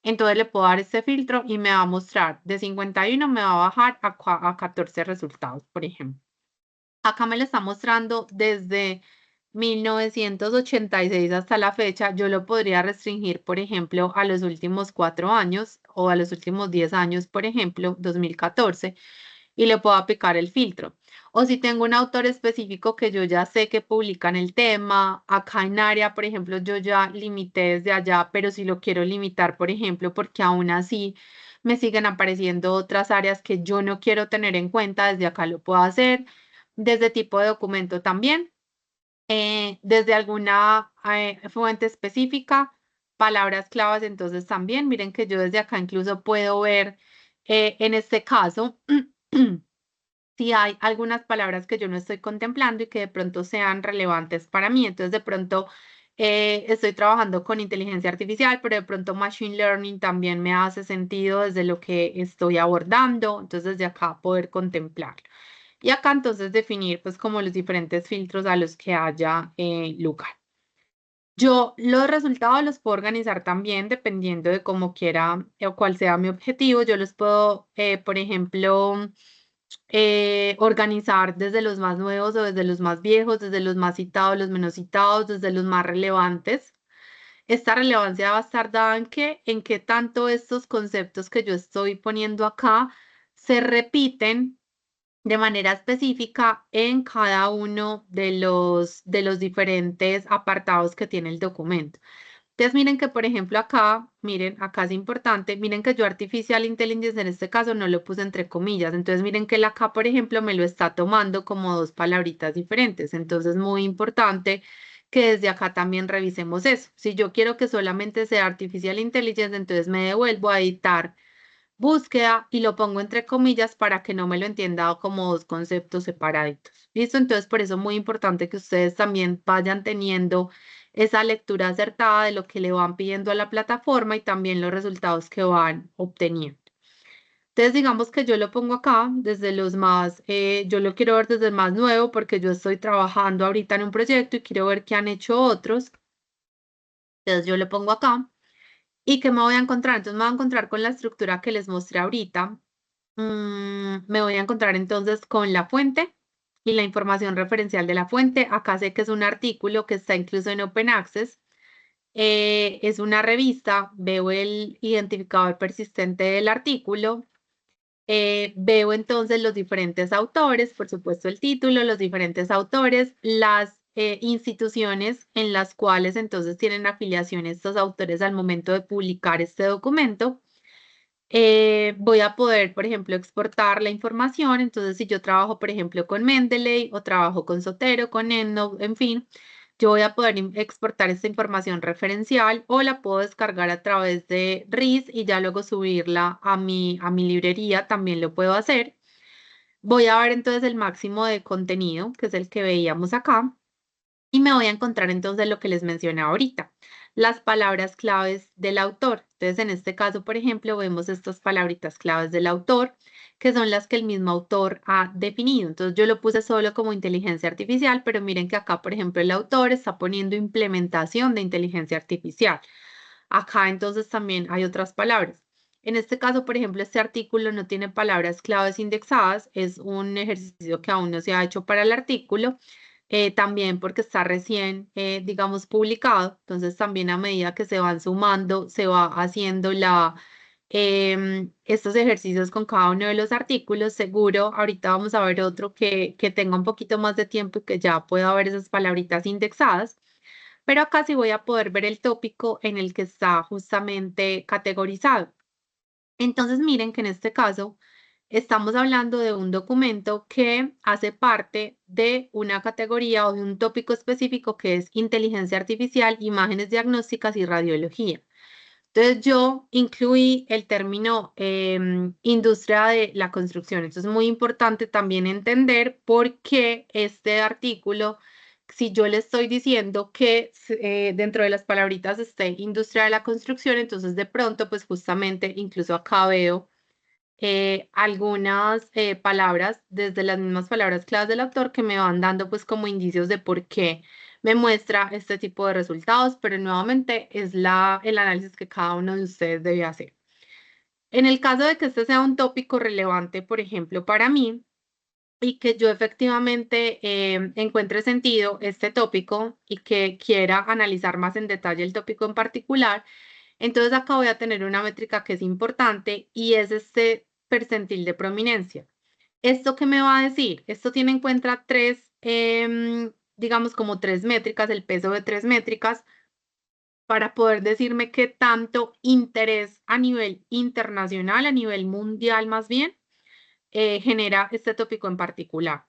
Entonces le puedo dar este filtro y me va a mostrar de 51, me va a bajar a 14 resultados, por ejemplo. Acá me lo está mostrando desde 1986 hasta la fecha. Yo lo podría restringir, por ejemplo, a los últimos 4 años o a los últimos 10 años, por ejemplo, 2014, y le puedo aplicar el filtro. O si tengo un autor específico que yo ya sé que publican el tema, acá en área, por ejemplo, yo ya limité desde allá, pero si lo quiero limitar, por ejemplo, porque aún así me siguen apareciendo otras áreas que yo no quiero tener en cuenta, desde acá lo puedo hacer. Desde tipo de documento también, desde alguna fuente específica, palabras claves, entonces también, miren que yo desde acá incluso puedo ver en este caso si hay algunas palabras que yo no estoy contemplando y que de pronto sean relevantes para mí. Entonces, de pronto estoy trabajando con inteligencia artificial, pero de pronto machine learning también me hace sentido desde lo que estoy abordando. Entonces, desde acá poder contemplar. Y acá entonces definir pues como los diferentes filtros a los que haya lugar. Yo los resultados los puedo organizar también dependiendo de cómo quiera o cuál sea mi objetivo. Yo los puedo, por ejemplo, organizar desde los más nuevos o desde los más viejos, desde los más citados, los menos citados, desde los más relevantes. Esta relevancia va a estar dada en qué tanto estos conceptos que yo estoy poniendo acá se repiten de manera específica en cada uno de los diferentes apartados que tiene el documento. Entonces, miren que, por ejemplo, acá, miren, acá es importante, miren que yo Artificial Intelligence en este caso no lo puse entre comillas. Entonces, miren que el acá, por ejemplo, me lo está tomando como dos palabritas diferentes. Entonces, muy importante que desde acá también revisemos eso. Si yo quiero que solamente sea Artificial Intelligence, entonces me devuelvo a editar búsqueda y lo pongo entre comillas para que no me lo entienda como dos conceptos separaditos. ¿Listo? Entonces, por eso es muy importante que ustedes también vayan teniendo esa lectura acertada de lo que le van pidiendo a la plataforma y también los resultados que van obteniendo. Entonces, digamos que yo lo pongo acá desde los más, yo lo quiero ver desde el más nuevo porque yo estoy trabajando ahorita en un proyecto y quiero ver qué han hecho otros. Entonces, yo lo pongo acá. ¿Y qué me voy a encontrar? Entonces, me voy a encontrar con la estructura que les mostré ahorita. Me voy a encontrar entonces con la fuente y la información referencial de la fuente. Acá sé que es un artículo que está incluso en Open Access. Es una revista, veo el identificador persistente del artículo, veo entonces los diferentes autores, por supuesto el título, los diferentes autores, las instituciones en las cuales entonces tienen afiliación estos autores al momento de publicar este documento. Voy a poder, por ejemplo, exportar la información. Entonces, si yo trabajo, por ejemplo, con Mendeley o trabajo con Zotero, con EndNote, en fin, yo voy a poder exportar esta información referencial o la puedo descargar a través de RIS y ya luego subirla a mi librería, también lo puedo hacer. Voy a ver entonces el máximo de contenido, que es el que veíamos acá. Y me voy a encontrar entonces lo que les mencioné ahorita, las palabras claves del autor. Entonces, en este caso, por ejemplo, vemos estas palabritas claves del autor, que son las que el mismo autor ha definido. Entonces, yo lo puse solo como inteligencia artificial, pero miren que acá, por ejemplo, el autor está poniendo implementación de inteligencia artificial. Acá entonces también hay otras palabras. En este caso, por ejemplo, este artículo no tiene palabras claves indexadas, es un ejercicio que aún no se ha hecho para el artículo. también porque está recién, digamos, publicado. Entonces, también a medida que se van sumando, se va haciendo estos ejercicios con cada uno de los artículos. Seguro, ahorita vamos a ver otro que tenga un poquito más de tiempo y que ya pueda ver esas palabritas indexadas. Pero acá sí voy a poder ver el tópico en el que está justamente categorizado. Entonces, miren que en este caso estamos hablando de un documento que hace parte de una categoría o de un tópico específico que es inteligencia artificial, imágenes diagnósticas y radiología. Entonces, yo incluí el término industria de la construcción. Entonces, es muy importante también entender por qué este artículo, si yo le estoy diciendo que dentro de las palabritas esté industria de la construcción, entonces de pronto, pues justamente, incluso acá veo algunas palabras, desde las mismas palabras claves del autor, que me van dando pues como indicios de por qué me muestra este tipo de resultados, pero nuevamente es el análisis que cada uno de ustedes debe hacer. En el caso de que este sea un tópico relevante, por ejemplo, para mí, y que yo efectivamente encuentre sentido este tópico y que quiera analizar más en detalle el tópico en particular, entonces acá voy a tener una métrica que es importante y es este percentil de prominencia. ¿Esto qué me va a decir? Esto tiene en cuenta digamos como tres métricas, el peso de tres métricas, para poder decirme qué tanto interés a nivel internacional, a nivel mundial más bien, genera este tópico en particular.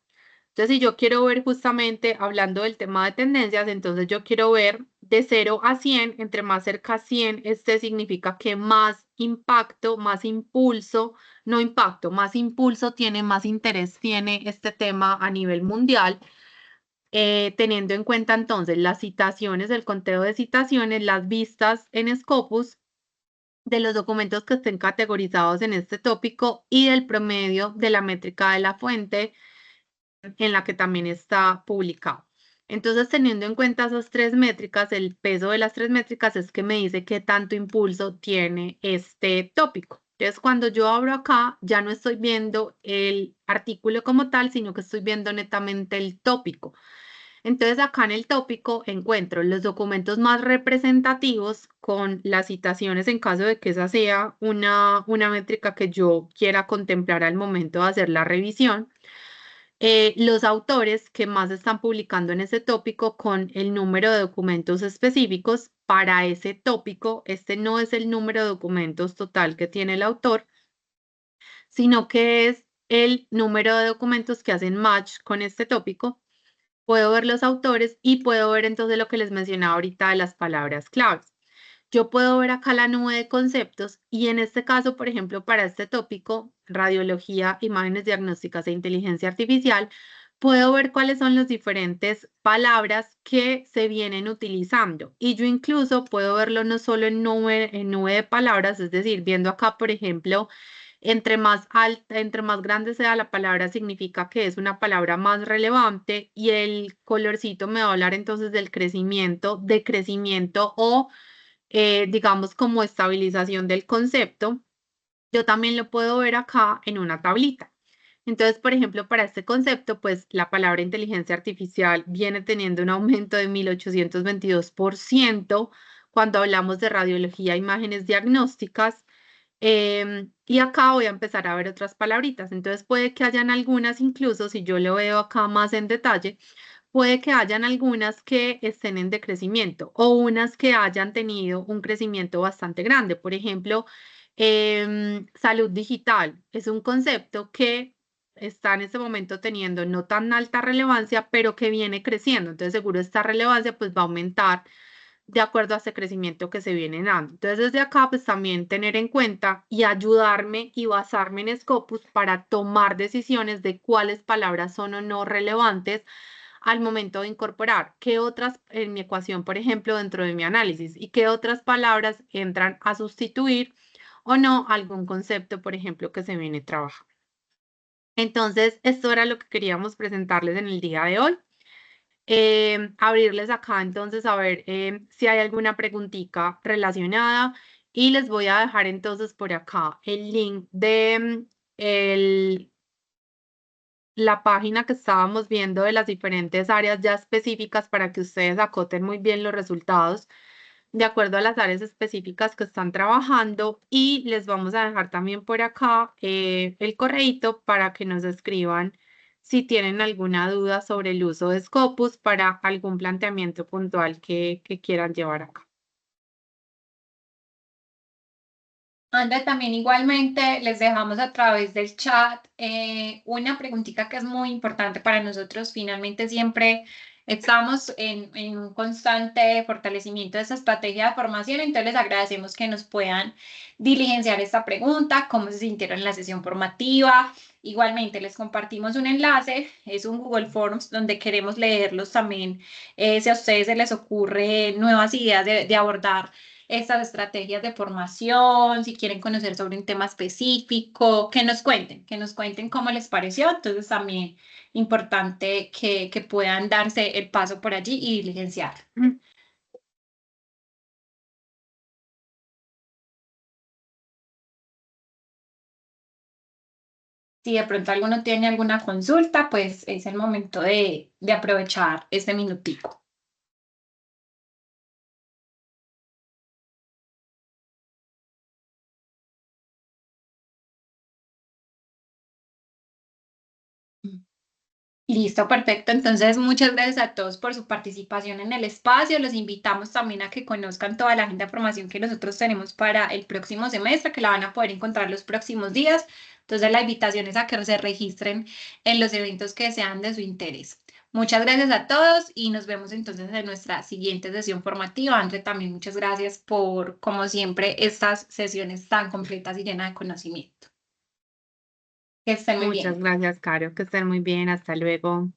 Entonces, si yo quiero ver justamente, hablando del tema de tendencias, entonces yo quiero ver de 0 a 100, entre más cerca a 100, este significa que más impacto, más impulso, no impacto, más impulso tiene, más interés tiene este tema a nivel mundial, teniendo en cuenta entonces las citaciones, el conteo de citaciones, las vistas en Scopus de los documentos que estén categorizados en este tópico y del promedio de la métrica de la fuente en la que también está publicado. Entonces, teniendo en cuenta esas tres métricas, el peso de las tres métricas es que me dice qué tanto impulso tiene este tópico. Entonces, cuando yo abro acá, ya no estoy viendo el artículo como tal, sino que estoy viendo netamente el tópico. Entonces, acá en el tópico encuentro los documentos más representativos con las citaciones en caso de que esa sea una métrica que yo quiera contemplar al momento de hacer la revisión. Los autores que más están publicando en ese tópico con el número de documentos específicos para ese tópico. Este no es el número de documentos total que tiene el autor, sino que es el número de documentos que hacen match con este tópico. Puedo ver los autores y puedo ver entonces lo que les mencionaba ahorita de las palabras claves. Yo puedo ver acá la nube de conceptos y en este caso, por ejemplo, para este tópico, radiología, imágenes diagnósticas e inteligencia artificial, puedo ver cuáles son las diferentes palabras que se vienen utilizando. Y yo incluso puedo verlo no solo en nube de palabras, es decir, viendo acá, por ejemplo, entre más alta, entre más grande sea la palabra, significa que es una palabra más relevante y el colorcito me va a hablar entonces del crecimiento, decrecimiento o digamos, como estabilización del concepto, yo también lo puedo ver acá en una tablita. Entonces, por ejemplo, para este concepto, pues la palabra inteligencia artificial viene teniendo un aumento de 1822% cuando hablamos de radiología, imágenes diagnósticas. Y acá voy a empezar a ver otras palabritas. Entonces, puede que hayan algunas, incluso si yo lo veo acá más en detalle, puede que hayan algunas que estén en decrecimiento o unas que hayan tenido un crecimiento bastante grande. Por ejemplo, salud digital es un concepto que está en este momento teniendo no tan alta relevancia, pero que viene creciendo. Entonces, seguro esta relevancia pues va a aumentar de acuerdo a ese crecimiento que se viene dando. Entonces, desde acá, pues también tener en cuenta y ayudarme y basarme en Scopus para tomar decisiones de cuáles palabras son o no relevantes al momento de incorporar, qué otras en mi ecuación, por ejemplo, dentro de mi análisis, y qué otras palabras entran a sustituir o no algún concepto, por ejemplo, que se viene trabajando. Entonces, esto era lo que queríamos presentarles en el día de hoy. Abrirles acá entonces a ver si hay alguna preguntita relacionada y les voy a dejar entonces por acá el link de el la página que estábamos viendo de las diferentes áreas ya específicas para que ustedes acoten muy bien los resultados de acuerdo a las áreas específicas que están trabajando y les vamos a dejar también por acá el correíto para que nos escriban si tienen alguna duda sobre el uso de Scopus para algún planteamiento puntual que quieran llevar acá. Anda, también igualmente les dejamos a través del chat una preguntita que es muy importante para nosotros. Finalmente siempre estamos en un constante fortalecimiento de esa estrategia de formación, entonces les agradecemos que nos puedan diligenciar esta pregunta, cómo se sintieron en la sesión formativa. Igualmente les compartimos un enlace, es un Google Forms donde queremos leerlos también, si a ustedes se les ocurre nuevas ideas de abordar estas estrategias de formación, si quieren conocer sobre un tema específico, que nos cuenten cómo les pareció. Entonces también importante que puedan darse el paso por allí y diligenciar. Mm. Si de pronto alguno tiene alguna consulta, pues es el momento de aprovechar este minutico. Listo, perfecto. Entonces, muchas gracias a todos por su participación en el espacio. Los invitamos también a que conozcan toda la agenda de formación que nosotros tenemos para el próximo semestre, que la van a poder encontrar los próximos días. Entonces, la invitación es a que se registren en los eventos que sean de su interés. Muchas gracias a todos y nos vemos entonces en nuestra siguiente sesión formativa. André, también muchas gracias por, como siempre, estas sesiones tan completas y llenas de conocimiento. Que estén muy Muchas bien. gracias, Caro, que estén muy bien, hasta luego.